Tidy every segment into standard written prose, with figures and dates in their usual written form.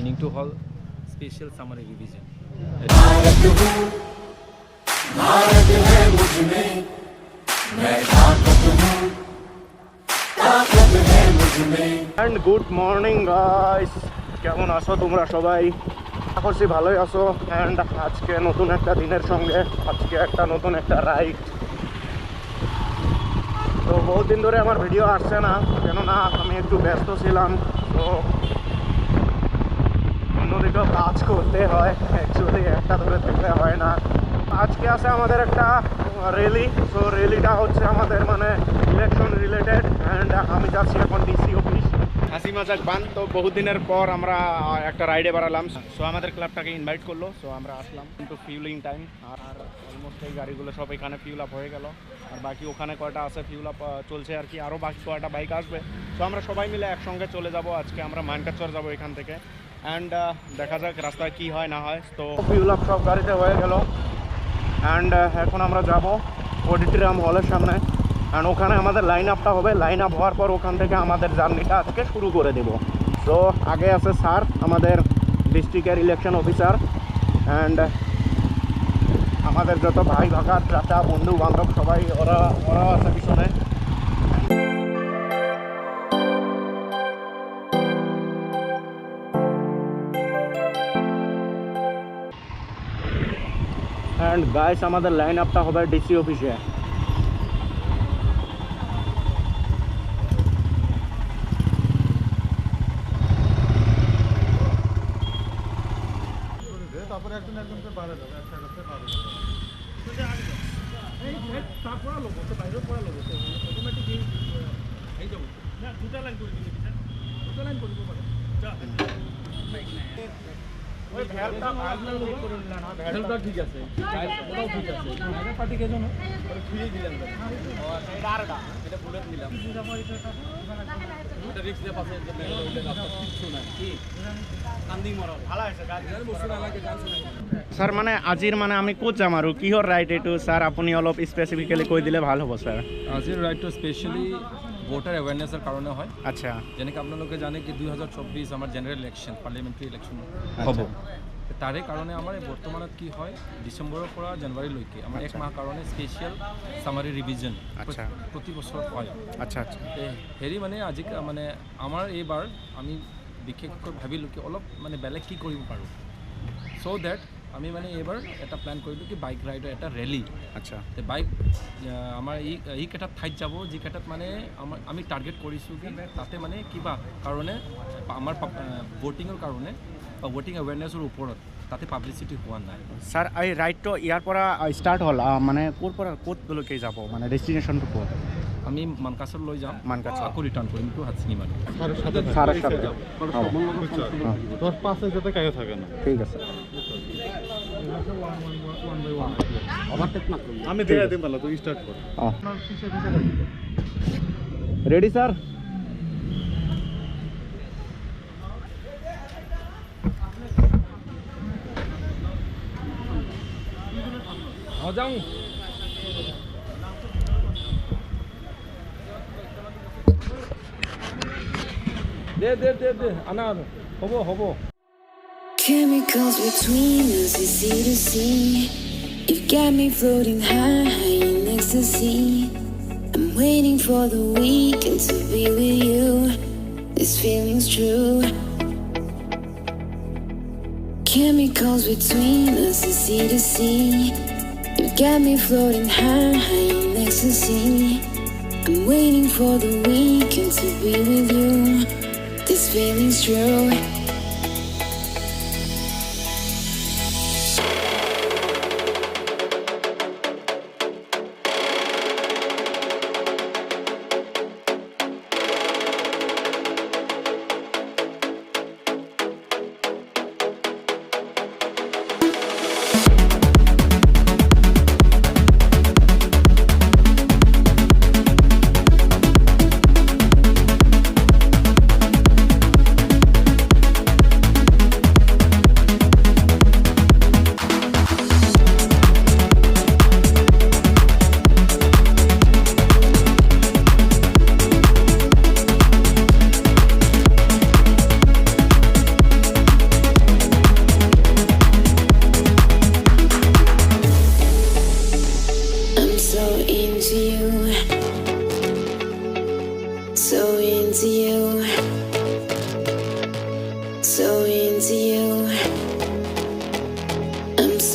meaning to hold special summer revision. And good morning guys, কেমন আছো তোমরা সবাই? আশা করছি ভালোই আছো। অ্যান্ড আজকে নতুন একটা দিনের সঙ্গে আজকে একটা নতুন একটা রাইড। তো বহুত দিন ধরে আমার ভিডিও আসছে না, কেননা আমি একটু ব্যস্ত ছিলাম। তো অন্যদিকেও কাজ করতে হয়, অ্যাকচুয়ালি একটা ধরে থাকলে হয় না। আজকে আছে আমাদের একটা র্যালি। সো র্যালিটা হচ্ছে আমাদের মানে ইলেকশন রিলেটেড। অ্যান্ড আমি যাচ্ছি এখন ডিসি অফিস হাসি মাজাক বান। তো বহুত দিনের পর আমরা একটা রাইডে বেড়ালাম। সো আমাদের ক্লাবটাকে ইনভাইট করলো, সো আমরা আসলাম কিন্তু ফিউলিং টাইম। আর অলমোস্ট এই গাড়িগুলো সব এখানে ফিউল আপ হয়ে গেল, আর বাকি ওখানে কয়টা আছে ফিউল আপ চলছে আর কি। আরও বাকি কয়টা বাইক আসবে। সো আমরা সবাই মিলে একসঙ্গে চলে যাব। আজকে আমরা মানকাচর যাব এখান থেকে। অ্যান্ড দেখা যাক রাস্তায় কী হয় না হয়। তো ফিউল আপ সব গাড়িতে হয়ে গেল। অ্যান্ড এখন আমরা যাব অডিটোরিয়াম হলের সামনে। অ্যান্ড ওখানে আমাদের লাইন আপটা হবে। লাইন আপ হওয়ার পর ওখান থেকে আমাদের জার্নিটা আজকে শুরু করে দেব। তো আগে আছে স্যার, আমাদের ডিস্ট্রিক্টের ইলেকশন অফিসার। অ্যান্ড আমাদের যত ভাই ভাগার চাচা বন্ধু বান্ধব সবাই ওরাও আছে পিছনে। অ্যান্ড গাইস আমাদের লাইন আপটা হবে ডিসি অফিসে। ঠিক আছে পার্টি কে জন্য ফ্রি দিলেন এটা বুলেট নিলাম এটা রিক্স দিয়ে পাশে কিছু না কি কান্দি মরা ভালো আছে গাড়ি বসু না লাগে গান শুনে। স্যার মানে আজিৰ মানে আমি ক'ত যাম আৰু কিহৰ ৰাইড এইটো স্যাৰ আপুনি অলপ স্পেচিফিকেলি কৈ দিলে ভাল হ'ব স্যাৰ। আজিৰ ৰাইডটো স্পেচিয়েলি ভোটাৰ এৱেৰনেছৰ কাৰণে হয়। আচ্ছা, যেনেকৈ আপোনালোকে জানে কি 2024 আমাৰ জেনেৰেল ইলেকশ্যন পাৰ্লিয়ামেণ্টাৰী ইলেকশ্যন হ'ব। তাৰে কাৰণে আমাৰ বৰ্তমানত কি হয় ডিচেম্বৰৰ পৰা জানুৱাৰীলৈকে আমাৰ এক মাহ কাৰণে স্পেচিয়েল চামাৰী ৰিভিজন প্ৰতি বছৰ হয়। আচ্ছা আচ্ছা। হেৰি মানে আজি মানে আমাৰ এইবাৰ আমি বিশেষকৈ ভাবিলোঁ কি অলপ মানে বেলেগ কি কৰিব পাৰোঁ। চ' ডেট আমি মানে এইবাৰ এটা প্লেন কৰিলোঁ কি বাইক ৰাইডৰ এটা ৰেলী। আচ্ছা, বাইক আমাৰ এইকেইটা ঠাইত যাব যিকেইটাত মানে আমি টাৰ্গেট কৰিছোঁ কি তাতে মানে কিবা কাৰণে আমাৰ ভোটিঙৰ কাৰণে বা ভোটিং এৱেৰনেছৰ ওপৰত তাতে পাব্লিচিটি হোৱা নাই। স্যাৰ এই ৰাইডটো ইয়াৰ পৰা ষ্টাৰ্ট হ'ল মানে ক'ৰ পৰা ক'তলৈকে যাব মানে ডেষ্টিনেশ্যনটো ক'ত? আমি মানকাচৰ লৈ যাম, মানকাচৰ আকৌ ৰিটাৰ্ণ কৰিম টু হাতচিঙিমাৰি। ঠিক আছে। আমি দিয়ে দিম ভালো, তুই স্টার্ট কর। Ready sir? যাওঁ দে আনা হ'ব। Chemicals between us is easy to see. You got me floating high in ecstasy. I'm waiting for the weekend to be with you. This feeling's true. Chemicals between us is easy to see. You got me floating high in ecstasy. I'm waiting for the weekend to be with you. This feeling's true.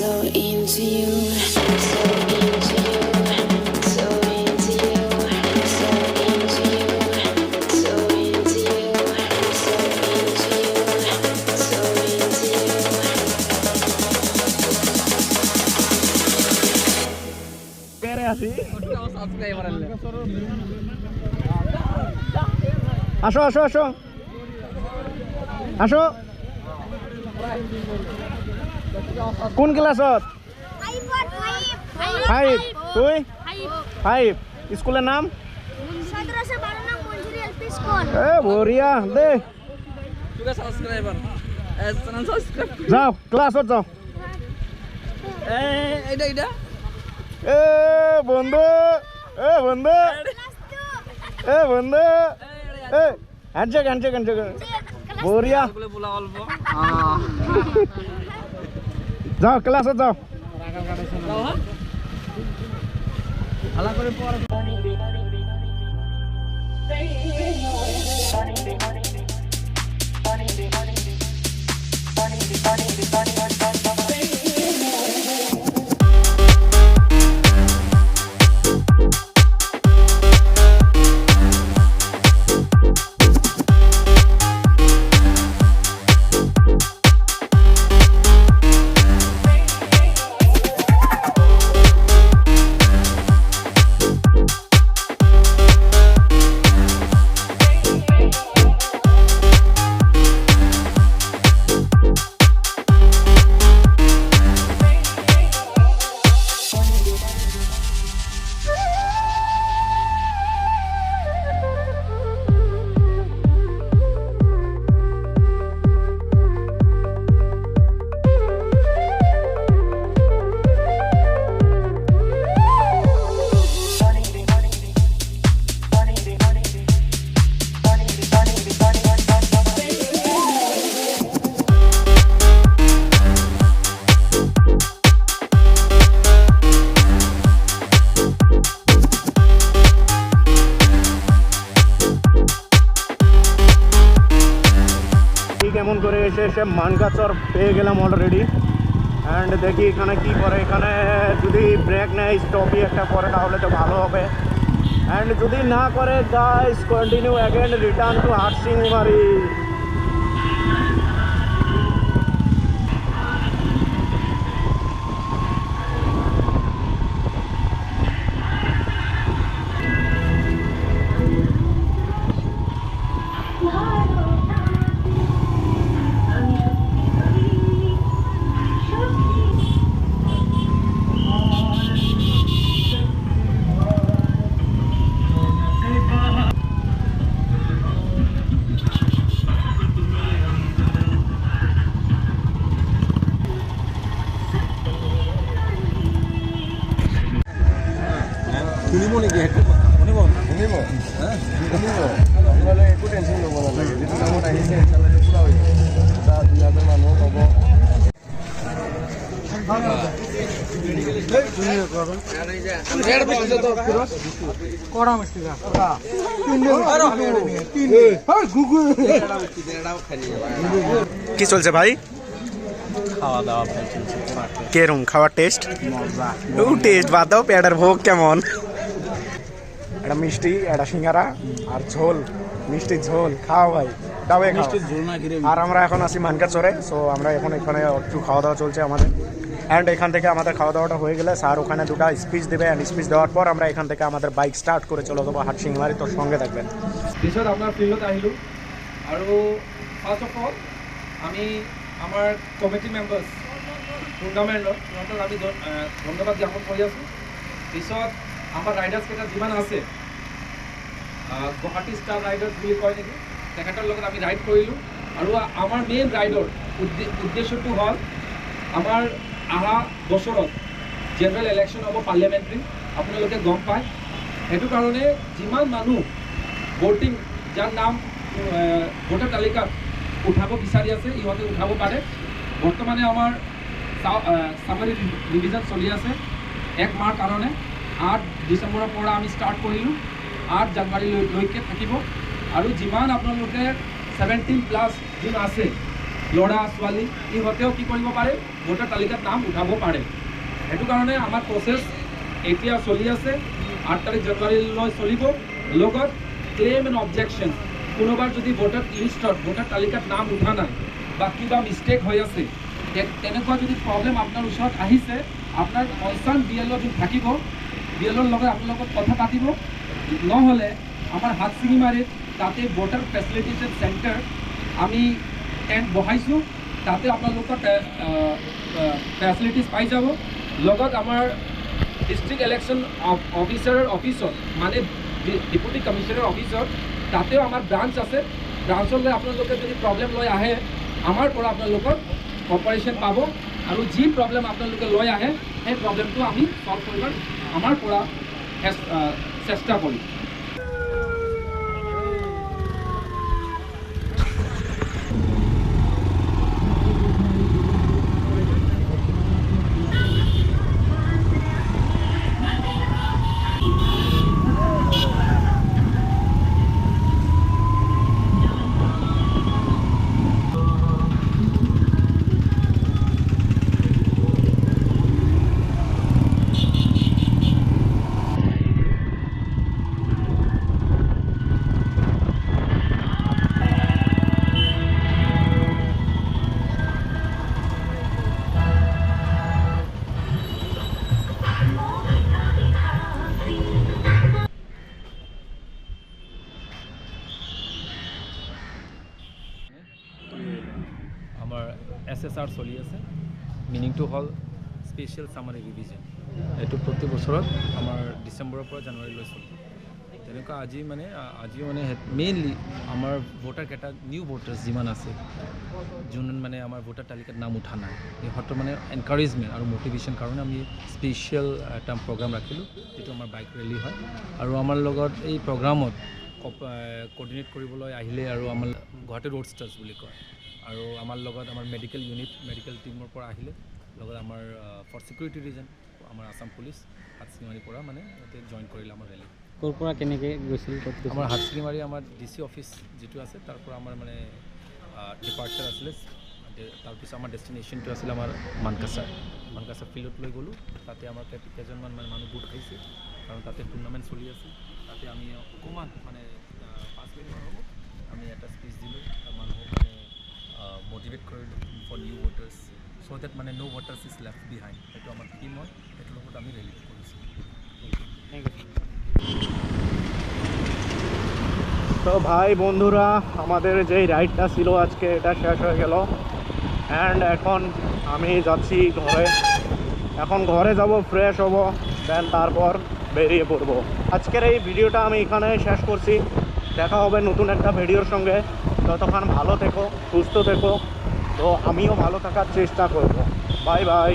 so into you, so into you, so into you, so into you, so into you, so into you, so into you. আসো আসো আসো আসো কোন ক্লাসত five তুই five স্কুলের নাম এ বঢ়িয়া দে যাও ক্লাসত যাও এ বন্ধু এ বন্ধু এ বন্ধু এ হ্যান্ডশেক হ্যান্ডশেক হ্যান্ডশেক বঢ়িয়া যাও ক্লাসত যাও কেমন করে এসে এসে মানকাচর পেয়ে গেলাম অলরেডি অ্যান্ড দেখি এখানে কি করে এখানে যদি ব্রেক নেয় স্টপই একটা করে তাহলে তো ভালো হবে অ্যান্ড যদি না করে guys continue again return to Hatsingimari কি চলছে ভাই খাওয়া দাওয়া কেরম খাওয়ার টেস্ট টেস্ট বাদ দাও পেটার ভোগ কেমন একটা মিষ্টি একটা সিঙ্গারা আর ঝোল মিষ্টি ঝোল খাও ভাই দাও আর আমরা এখন আছি মানকাচরে সো আমরা এখন এখানে একটু খাওয়া দাওয়া চলছে আমাদের অ্যান্ড এখান থেকে আমাদের খাওয়া দাওয়াটা হয়ে গেলে স্যার ওখানে দুটো স্পিচ দেবে অ্যান্ড স্পিচ দেওয়ার পর আমরা এখান থেকে আমাদের বাইক স্টার্ট করে চলে যাবো হাটসিংমারি তোর সঙ্গে থাকবেন পিছত আপোনাৰ ফিল্ডত আহিলোঁ আৰু ফাৰ্ষ্ট অফ অল আমি আমাৰ কমিটি মেম্বাৰ্ছ টুৰ্ণামেণ্টৰ সিহঁতক আমি ধন্যবাদ জ্ঞাপন কৰি আছোঁ পিছত আমাৰ ৰাইডাৰ্ছকেইটা যিমান আছে গুৱাহাটী ষ্টাৰ ৰাইডাৰ্ছ বুলি কয় নেকি তেখেতৰ লগত আমি ৰাইড কৰিলোঁ আৰু আমাৰ মেইন ৰাইডৰ উদ্দেশ্যটো হ'ল আমাৰ অহা বছৰত জেনেৰেল ইলেকশ্যন হ'ব পাৰ্লিয়ামেণ্টাৰী আপোনালোকে গম পায় সেইটো কাৰণে যিমান মানুহ ভোটিং যাৰ নাম ভোটাৰ তালিকাত উঠাব বিচাৰি আছে ইহঁতে উঠাব পাৰে বৰ্তমানে আমাৰ চামাৰী ৰিভিজন চলি আছে 1 মাহৰ কাৰণে 8 ডিচেম্বৰৰ পৰা আমি ষ্টাৰ্ট কৰিলোঁ 8 জানুৱাৰীলৈকে থাকিব আৰু যিমান আপোনালোকে 17+ যোন আছে ল'ৰা ছোৱালী ইহঁতেও কি কৰিব পাৰে ভোটাৰ তালিকাত নাম উঠাব পাৰে সেইটো কাৰণে আমাৰ প্ৰচেছ এতিয়া চলি আছে 8 তাৰিখ জানুৱাৰীলৈ চলিব লগত ক্লেইম এণ্ড অবজেকশ্যন কোনোবাৰ যদি ভোটাৰ লিষ্টত ভোটাৰ তালিকাত নাম উঠা নাই বা কিবা মিষ্টেক হৈ আছে তেনেকুৱা যদি প্ৰব্লেম আপোনাৰ ওচৰত আহিছে আপোনাৰ কনচাৰ্ণ BLO যোন থাকিব BLOৰ লগত আপোনালোকৰ কথা পাতিব নহ'লে আমাৰ হাটশিঙিমাৰীত তাতে ভোটাৰ ফেচিলিটেশ্যন চেণ্টাৰ আমি টেণ্ট বহাইছোঁ তাতে আপোনালোকৰ ফেচিলিটিছ পাই যাব লগত আমাৰ ডিষ্ট্ৰিক্ট ইলেকশ্যন অফিচাৰৰ অফিচত মানে ডেপুটি কমিশ্যনাৰ অফিচত তাতেও আমাৰ ব্ৰাঞ্চ আছে ব্ৰাঞ্চলৈ আপোনালোকে যদি প্ৰব্লেম লৈ আহে আমাৰ পৰা আপোনালোকৰ কপাৰেশ্যন পাব আৰু যি প্ৰব্লেম আপোনালোকে লৈ আহে সেই প্ৰব্লেমটো আমি ছল্ভ কৰিবৰ আমাৰ পৰা চেষ্টা কৰিম আমাৰ SSR চলি আছে মিনিংটো হ'ল স্পেচিয়েল চামাৰী ৰিভিজন এইটো প্ৰতি বছৰত আমাৰ ডিচেম্বৰৰ পৰা জানুৱাৰীলৈ চলে তেনেকুৱা আজিও মানে মেইনলি আমাৰ ভোটাৰকেইটা নিউ ভোটাৰ্ছ যিমান আছে যোন মানে আমাৰ ভোটাৰ তালিকাত নাম উঠা নাই সিহঁতৰ মানে এনকাৰেজমেণ্ট আৰু মটিভেশ্যন কাৰণে আমি স্পেচিয়েল এটা প্ৰগ্ৰাম ৰাখিলোঁ যিটো আমাৰ বাইক ৰেলী হয় আৰু আমাৰ লগত এই প্ৰগ্ৰামত কোঅৰ্ডিনেট কৰিবলৈ আহিলে আৰু আমাৰ গুৱাহাটী ৰোডষ্টাৰ্ছ বুলি কয় আৰু আমাৰ লগত আমাৰ মেডিকেল ইউনিট মেডিকেল টিমৰ পৰা আহিলে লগত আমাৰ ফৰ ছিকিউৰিটি ৰিজন আমাৰ আছাম পুলিচ হাটশিঙিমাৰীৰ পৰা মানে ইয়াতে জইন কৰিলে আমাৰ ৰেলী ক'ৰ পৰা কেনেকৈ গৈছিল আমাৰ হাটশিঙিমাৰী আমাৰ DC অফিচ যিটো আছে তাৰ পৰা আমাৰ মানে ডিপাৰ্চাৰ আছিলে তাৰপিছত আমাৰ ডেষ্টিনেশ্যনটো আছিলে আমাৰ মানকাছাৰ ফিল্ডত লৈ গ'লোঁ তাতে আমাৰ কেইজনমান মানে মানুহ গোট খাইছে কাৰণ তাতে টুৰ্ণামেণ্ট চলি আছিল তাতে আমি অকণমান মানে 5 মিনিট হ'ব আমি এটা স্পীচ দিলোঁ মানুহক মানে মোটিভেট কৰিলোঁ for new voters so' that মানে no voters is left behind সেইটো আমাৰ থিম হয় সেইটোৰ লগত আমি ৰেলী কৰিছোঁ তো ভাই বন্ধুরা আমাদের যেই রাইডটা ছিল আজকে এটা শেষ হয়ে গেল অ্যান্ড এখন আমি যাচ্ছি ঘরে এখন ঘরে যাব ফ্রেশ হব দেন তারপর বেরিয়ে পড়বো আজকের এই ভিডিওটা আমি এখানে শেষ করছি দেখা হবে নতুন একটা ভিডিওর সঙ্গে ততক্ষণ ভালো থেকো সুস্থ থেকো তো আমিও ভালো থাকার চেষ্টা করব বাই বাই